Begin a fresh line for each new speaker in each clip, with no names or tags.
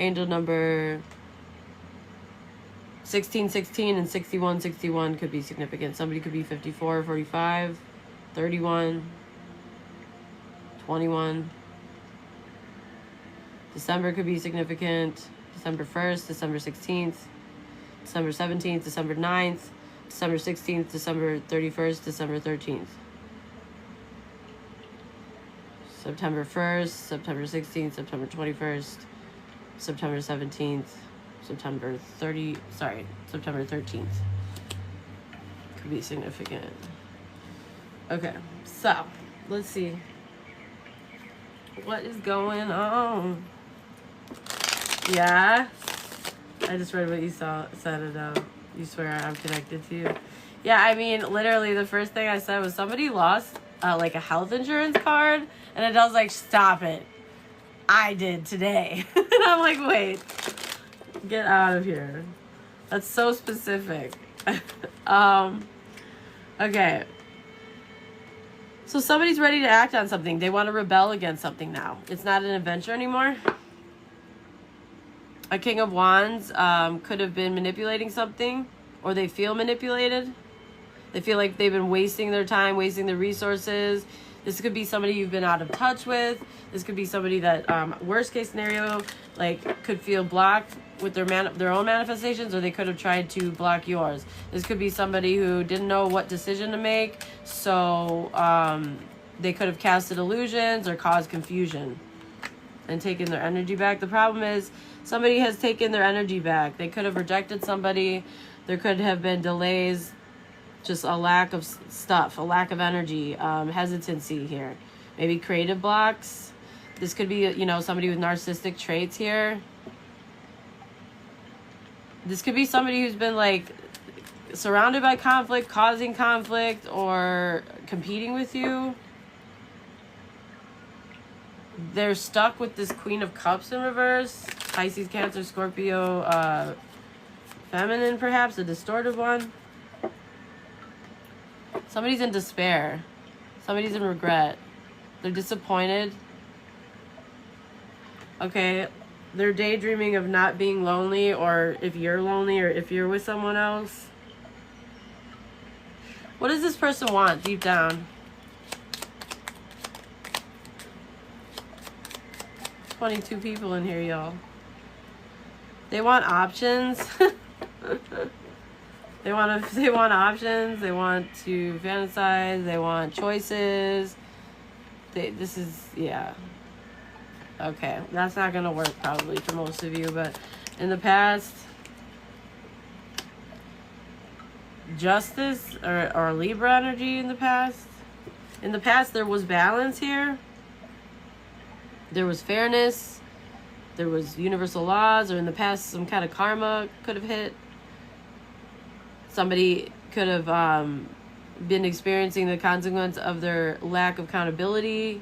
Angel number 1616 and 6161 could be significant. Somebody could be 54, 45, 31, 21. December could be significant. December 1st, December 16th, December 17th, December 9th, December 16th, December 31st, December 13th. September 1st, September 16th, September 21st, September 17th, September 13th. Could be significant. Okay, so let's see. What is going on? Yeah? I just read what you said it. You swear I'm connected to you. Yeah, I mean, literally the first thing I said was somebody lost like a health insurance card, and Adele's like, stop it. I did today. And I'm like, wait, get out of here. That's so specific. Okay. So somebody's ready to act on something. They want to rebel against something now. It's not an adventure anymore. A King of Wands could have been manipulating something, or they feel manipulated. They feel like they've been wasting their time, wasting their resources. This could be somebody you've been out of touch with. This could be somebody that, worst case scenario, like could feel blocked with their own manifestations, or they could have tried to block yours. This could be somebody who didn't know what decision to make, so they could have casted illusions or caused confusion and taken their energy back. The problem is somebody has taken their energy back. They could have rejected somebody. There could have been delays, just a lack of stuff, a lack of energy, hesitancy here. Maybe creative blocks. This could be, somebody with narcissistic traits here. This could be somebody who's been like surrounded by conflict, causing conflict, or competing with you. They're stuck with this Queen of Cups in reverse. Pisces, Cancer, Scorpio, feminine perhaps, a distorted one. Somebody's in despair. Somebody's in regret. They're disappointed. Okay, they're daydreaming of not being lonely, or if you're lonely, or if you're with someone else. What does this person want deep down? 22 people in here, y'all. They want options. They want options. They want to fantasize. They want choices. Yeah. Okay, that's not gonna work probably for most of you, but in the past, justice or Libra energy in the past. In the past, there was balance here. There was fairness. There was universal laws, or in the past, some kind of karma could have hit. Somebody could have been experiencing the consequence of their lack of accountability.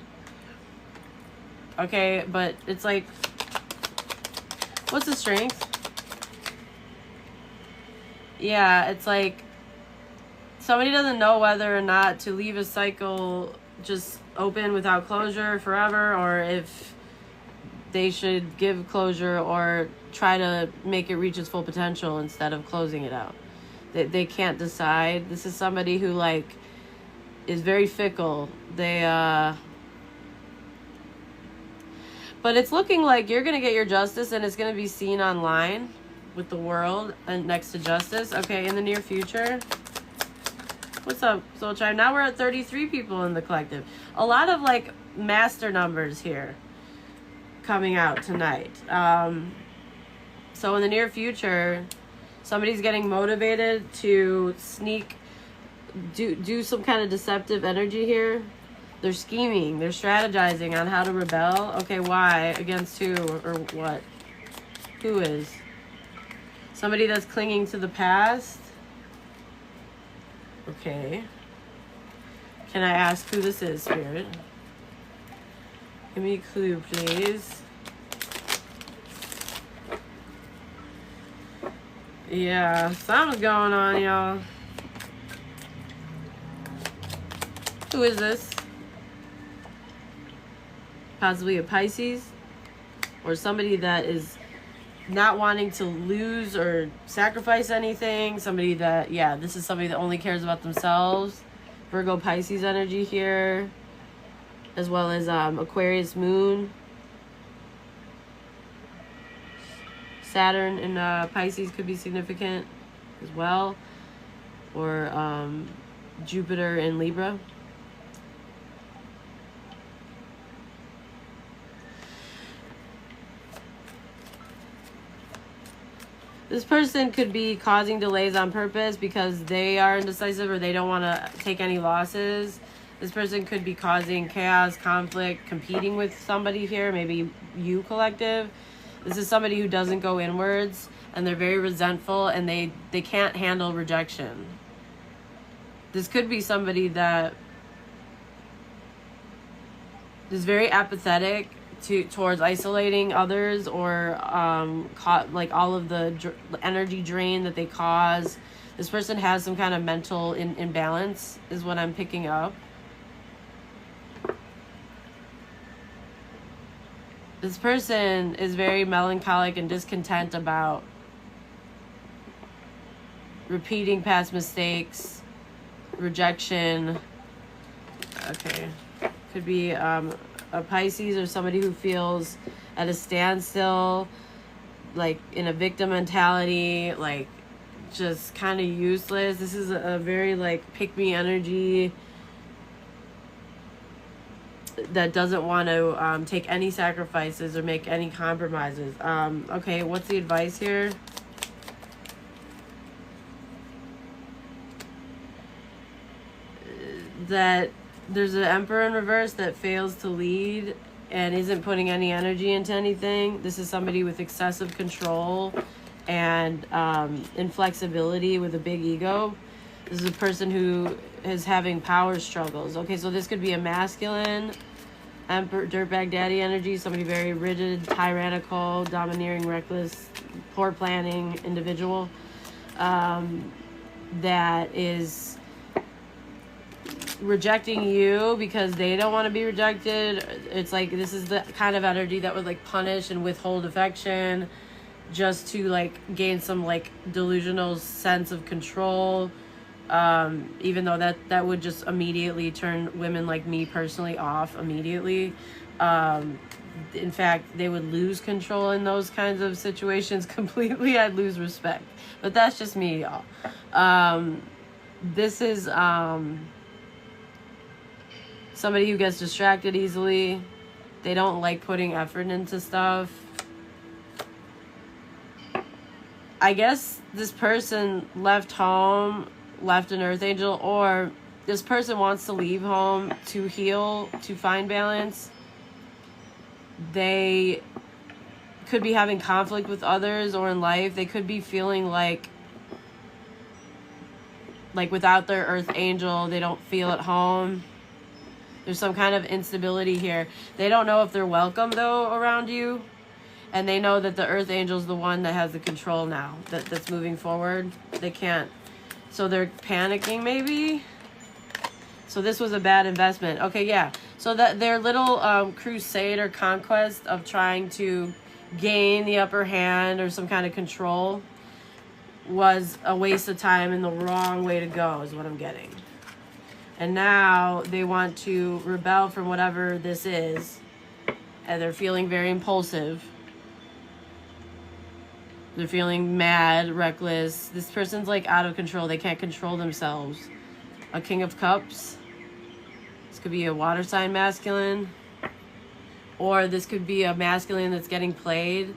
Okay, but it's like, what's the strength? Yeah, it's like somebody doesn't know whether or not to leave a cycle just open without closure forever, or if they should give closure or try to make it reach its full potential instead of closing it out. They can't decide. This is somebody who like is very fickle. But it's looking like you're going to get your justice, and it's going to be seen online with the world and next to justice. Okay, in the near future. What's up, Soul Tribe? Now we're at 33 people in the collective. A lot of like master numbers here coming out tonight. So in the near future, somebody's getting motivated to do some kind of deceptive energy here. They're scheming. They're strategizing on how to rebel. Okay, why? Against who or what? Who is? Somebody that's clinging to the past. Okay. Can I ask who this is, Spirit? Give me a clue, please. Yeah, something's going on, y'all. Who is this? Possibly a Pisces, or somebody that is not wanting to lose or sacrifice anything. Somebody that, yeah, this is somebody that only cares about themselves. Virgo, Pisces energy here, as well as Aquarius moon. Saturn in Pisces could be significant as well, or Jupiter in Libra. This person could be causing delays on purpose because they are indecisive or they don't want to take any losses. This person could be causing chaos, conflict, competing with somebody here, maybe you, collective. This is somebody who doesn't go inwards, and they're very resentful, and they can't handle rejection. This could be somebody that is very apathetic towards isolating others, or like all of the energy drain that they cause. This person has some kind of mental imbalance is what I'm picking up. This person is very melancholic and discontent about repeating past mistakes, rejection. Okay, could be a Pisces or somebody who feels at a standstill, like in a victim mentality, like just kind of useless. This is a very like pick-me energy that doesn't want to take any sacrifices or make any compromises. Okay, what's the advice here? That there's an Emperor in reverse that fails to lead and isn't putting any energy into anything. This is somebody with excessive control and inflexibility with a big ego. This is a person who is having power struggles. Okay, so this could be a masculine Emperor, dirtbag daddy energy, somebody very rigid, tyrannical, domineering, reckless, poor planning individual that is rejecting you because they don't want to be rejected. It's like this is the kind of energy that would like punish and withhold affection just to like gain some like delusional sense of control, even though that would just immediately turn women like me personally off immediately. In fact, they would lose control in those kinds of situations completely. I'd lose respect, but that's just me, y'all. This is somebody who gets distracted easily. They don't like putting effort into stuff. I guess this person left home, left an earth angel, or this person wants to leave home to heal, to find balance. They could be having conflict with others or in life. They could be feeling like without their earth angel, they don't feel at home. There's some kind of instability here. They don't know if they're welcome, though, around you. And they know that the earth angel is the one that has the control now, that's moving forward. They can't. So they're panicking, maybe. So this was a bad investment. Okay, yeah. So that their little crusade or conquest of trying to gain the upper hand or some kind of control was a waste of time and the wrong way to go is what I'm getting. And now they want to rebel from whatever this is. And they're feeling very impulsive. They're feeling mad, reckless. This person's like out of control. They can't control themselves. A King of Cups. This could be a water sign masculine. Or this could be a masculine that's getting played.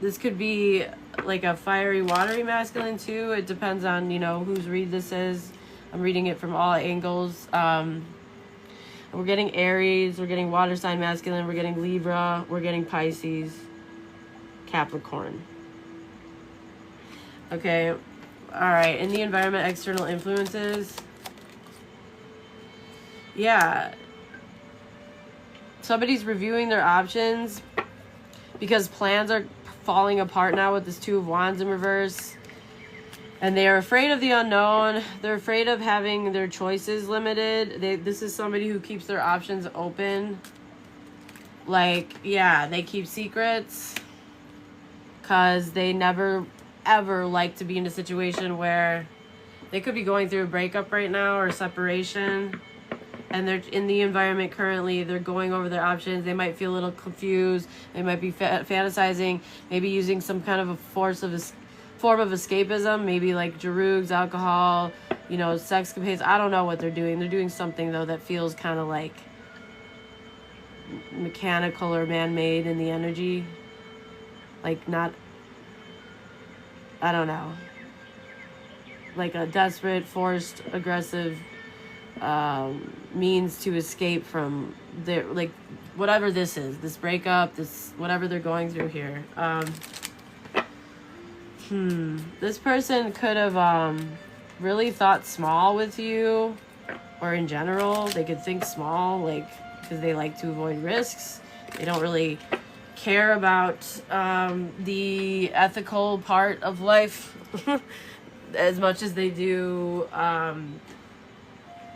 This could be like a fiery, watery masculine too. It depends on, you know, whose read this is. I'm reading it from all angles. We're getting Aries, we're getting water sign masculine, we're getting Libra, we're getting Pisces, Capricorn. Okay, all right. In the environment, external influences. Yeah. Somebody's reviewing their options because plans are falling apart now with this Two of Wands in reverse. And they are afraid of the unknown. They're afraid of having their choices limited. This is somebody who keeps their options open. Like, yeah, they keep secrets because they never, ever like to be in a situation where they could be going through a breakup right now or a separation. And they're in the environment currently, they're going over their options. They might feel a little confused. They might be fantasizing, maybe using some kind of a form of escapism, maybe like Jerugs, alcohol, you know, sexcapades. I don't know what they're doing. They're doing something, though, that feels kind of like mechanical or man-made in the energy. Like, not, I don't know. Like a desperate, forced, aggressive means to escape from their, like, whatever this is, this breakup, this whatever they're going through here. This person could have really thought small with you, or in general they could think small, like, because they like to avoid risks. They don't really care about the ethical part of life as much as they do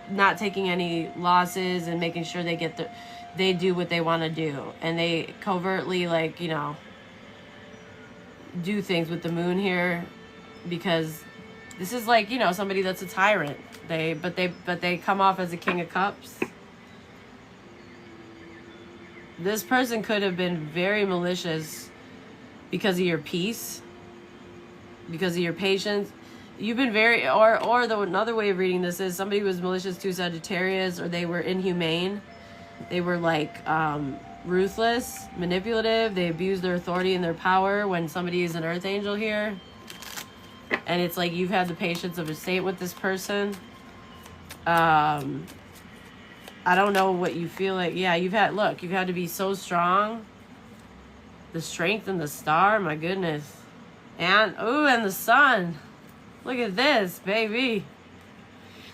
not taking any losses and making sure they do what they want to do. And they covertly, like, you know, do things with the moon here, because this is like, you know, somebody that's a tyrant. But they come off as a King of Cups. This person could have been very malicious because of your peace, because of your patience. You've been very, or another way of reading this is somebody was malicious to Sagittarius, or they were inhumane. They were like ruthless, manipulative. They abused their authority and their power when somebody is an earth angel here. And it's like you've had the patience of a saint with this person. I don't know what you feel like. Yeah, you've had to be so strong. The strength and the star, my goodness. And the sun. Look at this, baby.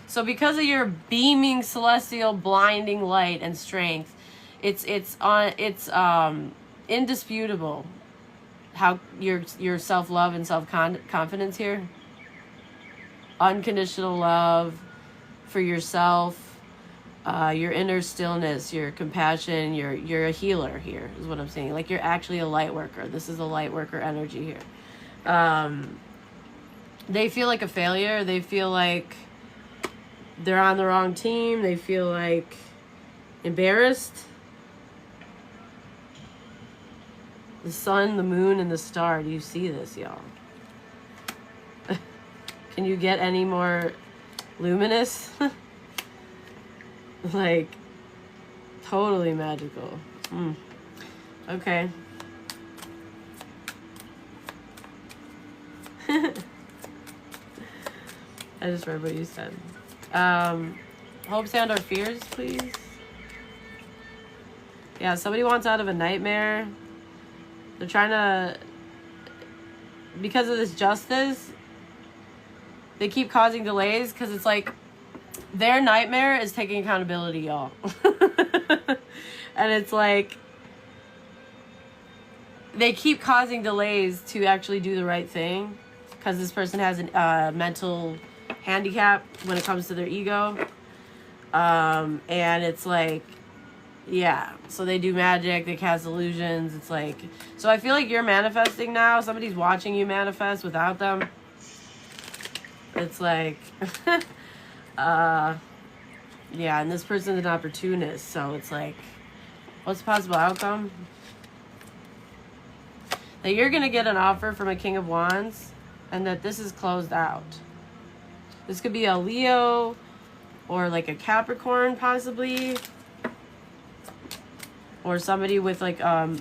So because of your beaming celestial blinding light and strength, it's indisputable how your self-love and self-confidence here. Unconditional love for yourself, your inner stillness, your compassion, you're a healer here is what I'm saying. Like, you're actually a light worker. This is a light worker energy here. They feel like a failure. They feel like they're on the wrong team. They feel like embarrassed. The sun, the moon, and the star. Do you see this, y'all? Can you get any more luminous? Like, totally magical. Okay. I just read what you said. Hopes and or fears, please. Yeah, somebody wants out of a nightmare. They're trying to, because of this justice, they keep causing delays because it's like their nightmare is taking accountability, y'all. And it's like they keep causing delays to actually do the right thing because this person has a mental handicap when it comes to their ego. And it's like, yeah, so they do magic, they cast illusions. It's like, so I feel like you're manifesting now. Somebody's watching you manifest without them. It's like, yeah, and this person's an opportunist. So it's like, what's the possible outcome? That you're going to get an offer from a King of Wands and that this is closed out. This could be a Leo or like a Capricorn possibly. Or somebody with like a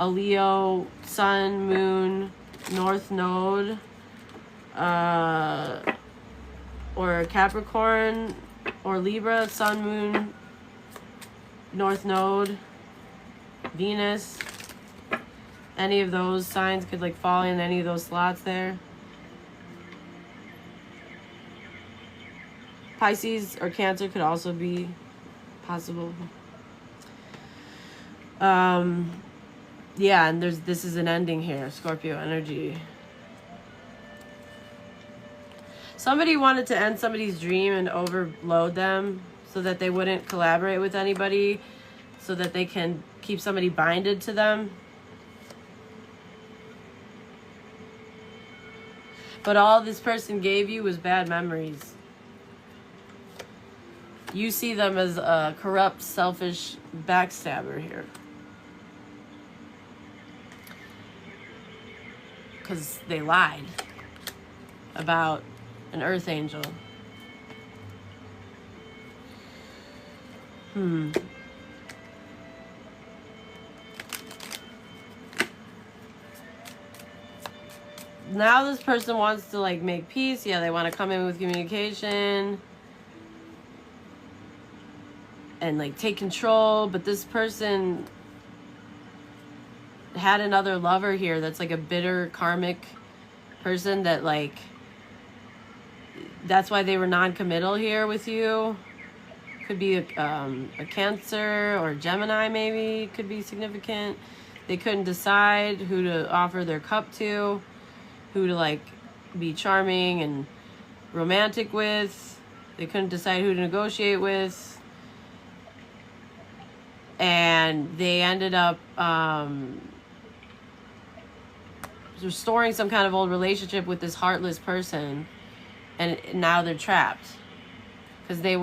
Leo, Sun, Moon, North Node. Or Capricorn or Libra, Sun, Moon, North Node, Venus. Any of those signs could like fall in any of those slots there. Pisces or Cancer could also be possible. Yeah, and this is an ending here, Scorpio energy. Somebody wanted to end somebody's dream and overload them so that they wouldn't collaborate with anybody, so that they can keep keep somebody binded to them. But all this person gave you was bad memories. You see them as a corrupt, selfish backstabber here. Because they lied about an earth angel. Now this person wants to like make peace. Yeah, they want to come in with communication and like take control, but this person had another lover here that's like a bitter karmic person that like, that's why they were non-committal here with you. Could be a Cancer or Gemini, maybe could be significant. They couldn't decide who to offer their cup to, who to like be charming and romantic with. They couldn't decide who to negotiate with. And they ended up restoring some kind of old relationship with this heartless person. And now they're trapped. Because they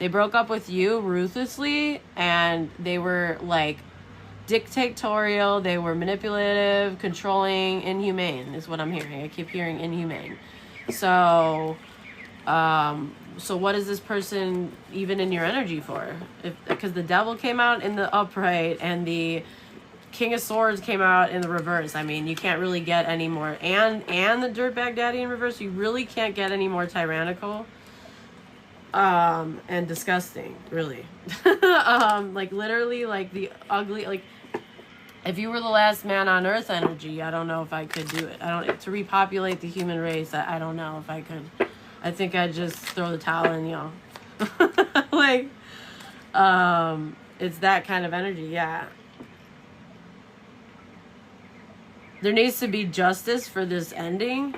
broke up with you ruthlessly, and they were like dictatorial, they were manipulative, controlling, inhumane is what I'm hearing. I keep hearing inhumane. So what is this person even in your energy for? Because the Devil came out in the upright and the King of Swords came out in the reverse. I mean, you can't really get any more, and the Dirtbag Daddy in reverse, you really can't get any more tyrannical and disgusting, really. Like literally, like the ugly, like if you were the last man on earth energy, I don't know if I could do it. To repopulate the human race, I don't know if I could. I think I'd just throw the towel in, y'all. Like, it's that kind of energy, yeah. There needs to be justice for this ending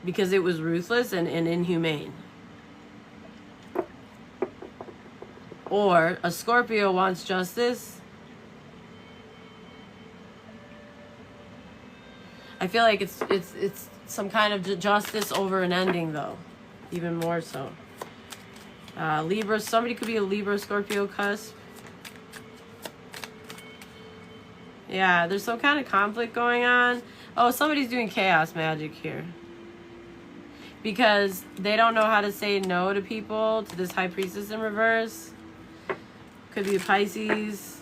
because it was ruthless and inhumane. Or a Scorpio wants justice. I feel like it's some kind of justice over an ending, though. Even more so. Libra, somebody could be a Libra Scorpio cusp. Yeah, there's some kind of conflict going on. Oh, somebody's doing chaos magic here. Because they don't know how to say no to people, to this High Priestess in reverse. Could be a Pisces.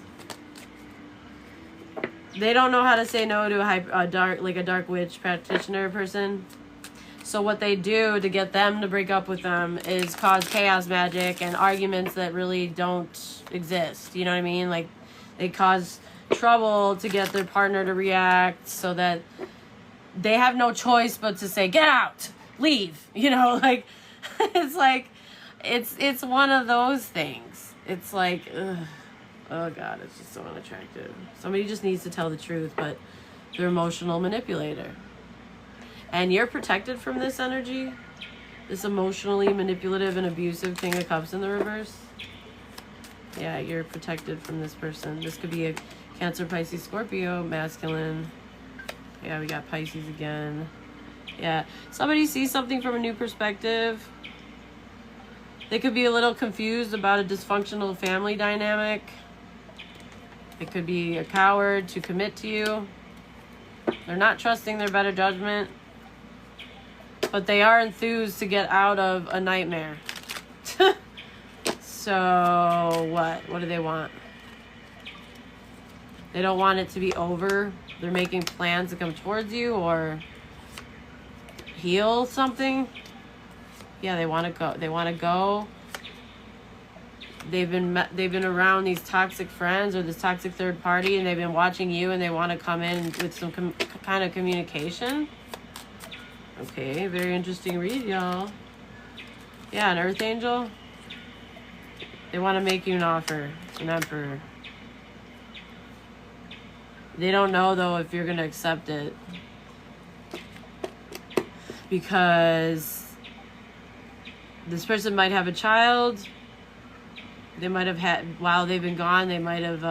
They don't know how to say no to a dark witch practitioner person. So what they do to get them to break up with them is cause chaos magic and arguments that really don't exist. You know what I mean? Like, they cause trouble to get their partner to react so that they have no choice but to say, get out, leave. You know, like, it's like, it's one of those things. It's like, ugh. Oh God, it's just so unattractive. Somebody just needs to tell the truth, but they're emotional manipulator. And you're protected from this energy, this emotionally manipulative and abusive King of Cups in the reverse. Yeah, you're protected from this person. This could be a Cancer, Pisces, Scorpio, masculine. Yeah, we got Pisces again. Yeah, somebody sees something from a new perspective. They could be a little confused about a dysfunctional family dynamic. It could be a coward to commit to you. They're not trusting their better judgment. But they are enthused to get out of a nightmare. So what? What do they want? They don't want it to be over. They're making plans to come towards you or heal something. Yeah, they want to go. They want to go. They've been around these toxic friends or this toxic third party, and they've been watching you, and they want to come in with some kind of communication. Okay, very interesting read, y'all. Yeah, an earth angel. They want to make you an offer, an emperor. They don't know, though, if you're going to accept it. Because this person might have a child. They might have had, while they've been gone, they might have,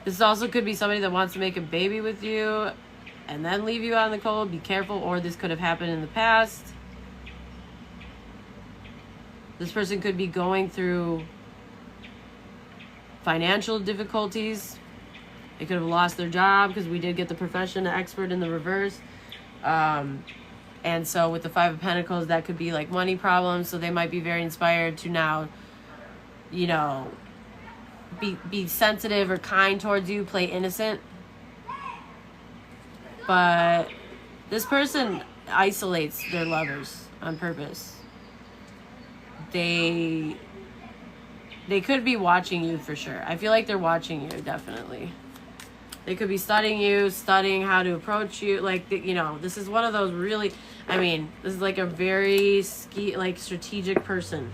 this also could be somebody that wants to make a baby with you and then leave you out in the cold. Be careful, or this could have happened in the past. This person could be going through financial difficulties. They could have lost their job, because we did get the profession expert in the reverse. And so with the Five of Pentacles, that could be like money problems. So they might be very inspired to now, you know, be sensitive or kind towards you, play innocent. But this person isolates their lovers on purpose. They could be watching you for sure. I feel like they're watching you, definitely. They could be studying you, studying how to approach you. Like, you know, this is one of those really, I mean, this is like a very strategic person.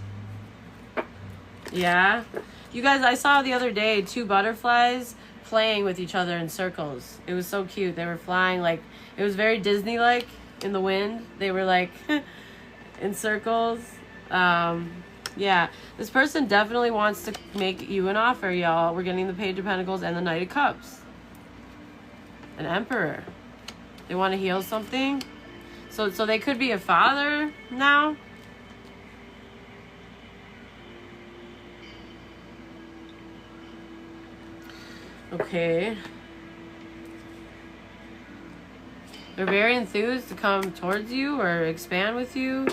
Yeah. You guys, I saw the other day 2 butterflies playing with each other in circles. It was so cute. They were flying like, it was very Disney-like in the wind. They were like in circles. Yeah, this person definitely wants to make you an offer, y'all. We're getting the Page of Pentacles and the Knight of Cups. An Emperor. They want to heal something. So they could be a father now. Okay. They're very enthused to come towards you or expand with you.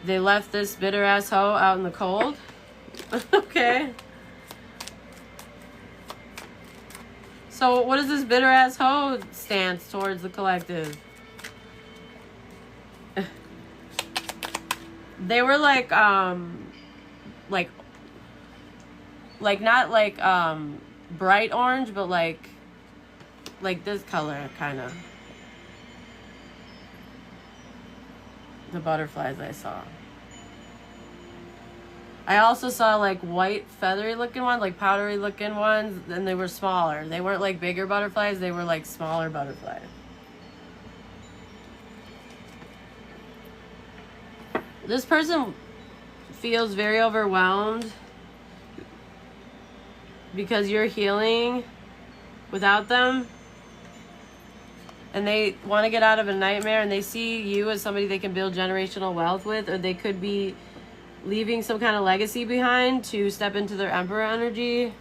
They left this bitter ass hoe out in the cold. Okay. So what is this bitter ass hoe stance towards the collective? They were like not like bright orange, but like this color, kind of. The butterflies I saw. I also saw like white feathery looking ones, like powdery looking ones, and they were smaller. They weren't like bigger butterflies, they were like smaller butterflies. This person feels very overwhelmed because you're healing without them. And they want to get out of a nightmare, and they see you as somebody they can build generational wealth with, or they could be leaving some kind of legacy behind to step into their Emperor energy.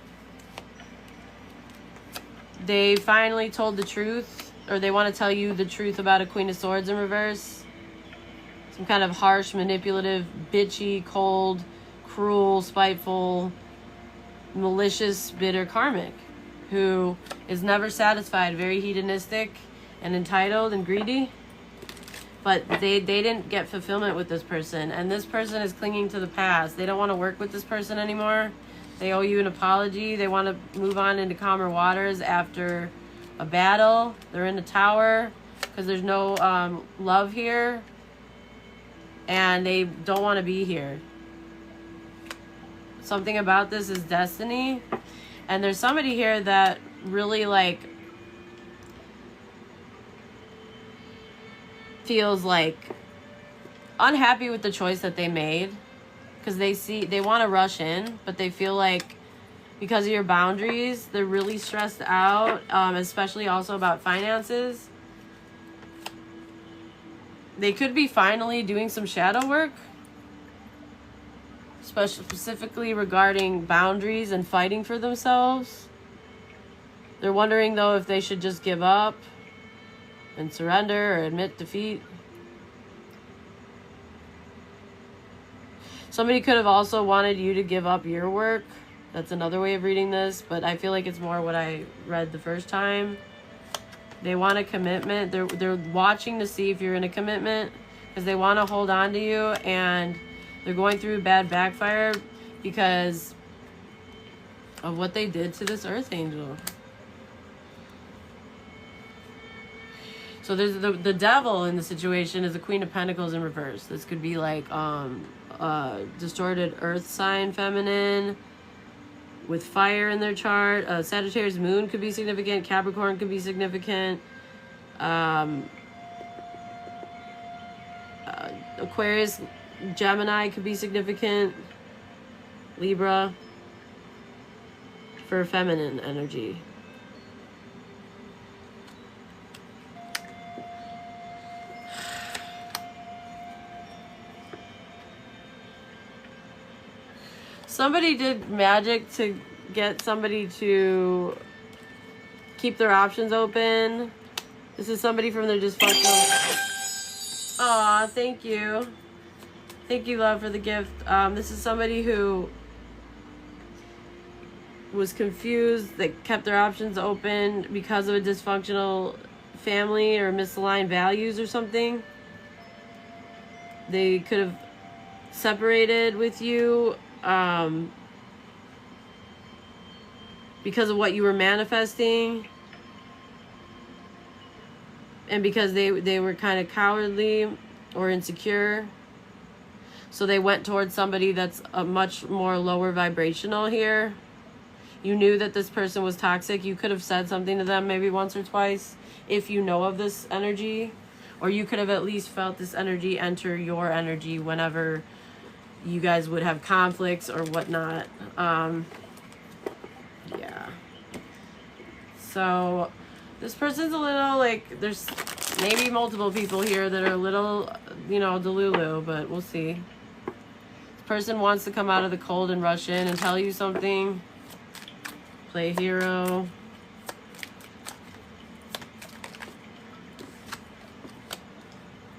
They finally told the truth, or they want to tell you the truth about a Queen of Swords in reverse. Some kind of harsh, manipulative, bitchy, cold, cruel, spiteful, malicious, bitter karmic who is never satisfied, very hedonistic and entitled and greedy. But they didn't get fulfillment with this person, and this person is clinging to the past. They don't want to work with this person anymore. They owe you an apology. They want to move on into calmer waters after a battle. They're in a tower because there's no love here, and they don't want to be here. Something about this is destiny, and there's somebody here that really like feels like unhappy with the choice that they made, because they want to rush in, but they feel like because of your boundaries, they're really stressed out, especially also about finances. They could be finally doing some shadow work, specifically regarding boundaries and fighting for themselves. They're wondering though if they should just give up and surrender or admit defeat. Somebody could have also wanted you to give up your work. That's another way of reading this, but I feel like it's more what I read the first time. They want a commitment. They're watching to see if you're in a commitment because they want to hold on to you, and they're going through a bad backfire because of what they did to this Earth Angel. So there's the devil in the situation is the Queen of Pentacles in reverse. This could be like distorted earth sign feminine with fire in their chart. Sagittarius moon could be significant. Capricorn could be significant. Aquarius Gemini could be significant. Libra for feminine energy. Somebody did magic to get somebody to keep their options open. This is somebody from their dysfunctional... Aw, thank you. Thank you, love, for the gift. This is somebody who was confused, that kept their options open because of a dysfunctional family or misaligned values or something. They could have separated with you because of what you were manifesting, and because they were kind of cowardly or insecure, so they went towards somebody that's a much more lower vibrational here. You knew that this person was toxic. You could have said something to them maybe once or twice if you know of this energy, or you could have at least felt this energy enter your energy whenever you guys would have conflicts or whatnot. Yeah. So this person's a little like, there's maybe multiple people here that are a little, you know, delulu, but we'll see. This person wants to come out of the cold and rush in and tell you something. Play hero.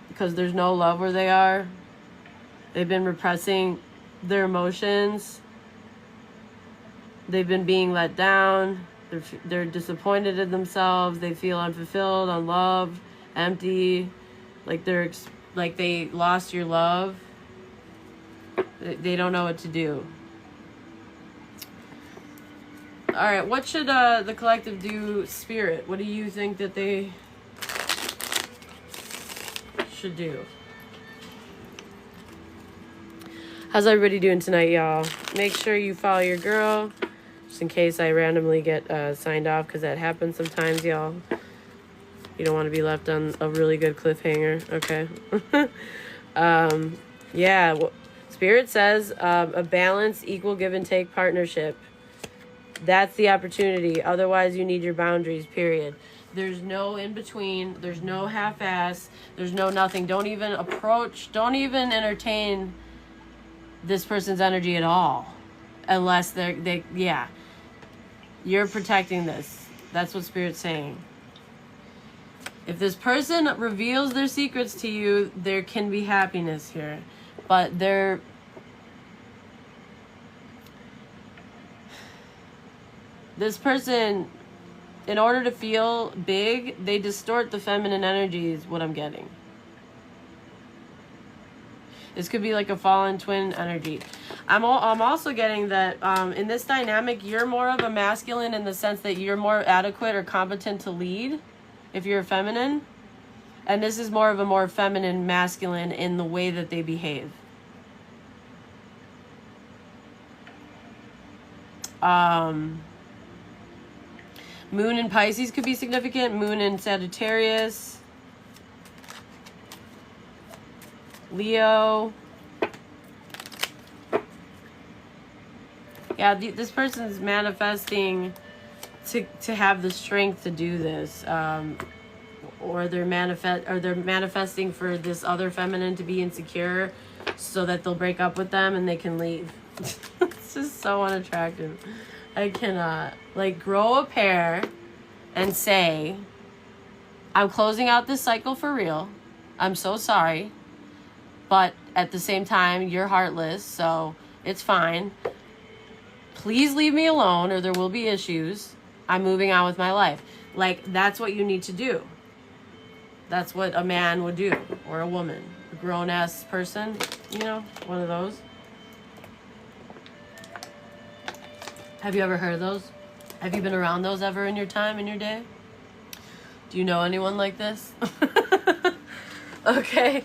Because there's no love where they are. They've been repressing their emotions. They've been being let down. They're disappointed in themselves. They feel unfulfilled, unloved, empty. Like they lost your love. They don't know what to do. All right, what should the collective do, Spirit? What do you think that they should do? How's everybody doing tonight, y'all? Make sure you follow your girl, just in case I randomly get signed off, because that happens sometimes, y'all. You don't want to be left on a really good cliffhanger, okay? Yeah, Spirit says a balanced, equal give and take partnership. That's the opportunity. Otherwise, you need your boundaries, period. There's no in between. There's no half-ass. There's no nothing. Don't even approach. Don't even entertain this person's energy at all. Unless yeah. You're protecting this. That's what Spirit's saying. If this person reveals their secrets to you, there can be happiness here. But this person, in order to feel big, they distort the feminine energy is what I'm getting. This could be like a fallen twin energy. I'm also getting that in this dynamic, you're more of a masculine in the sense that you're more adequate or competent to lead if you're a feminine. And this is more of a more feminine masculine in the way that they behave. Moon in Pisces could be significant. Moon in Sagittarius. Leo. Yeah, this person's manifesting to have the strength to do this. Or they're manifesting for this other feminine to be insecure so that they'll break up with them and they can leave. It's just so unattractive. I cannot. Like, grow a pair and say, I'm closing out this cycle for real. I'm so sorry. But at the same time, you're heartless, so it's fine. Please leave me alone or there will be issues. I'm moving on with my life. Like, that's what you need to do. That's what a man would do, or a woman. A grown-ass person, you know, one of those. Have you ever heard of those? Have you been around those ever in your time, in your day? Do you know anyone like this? Okay.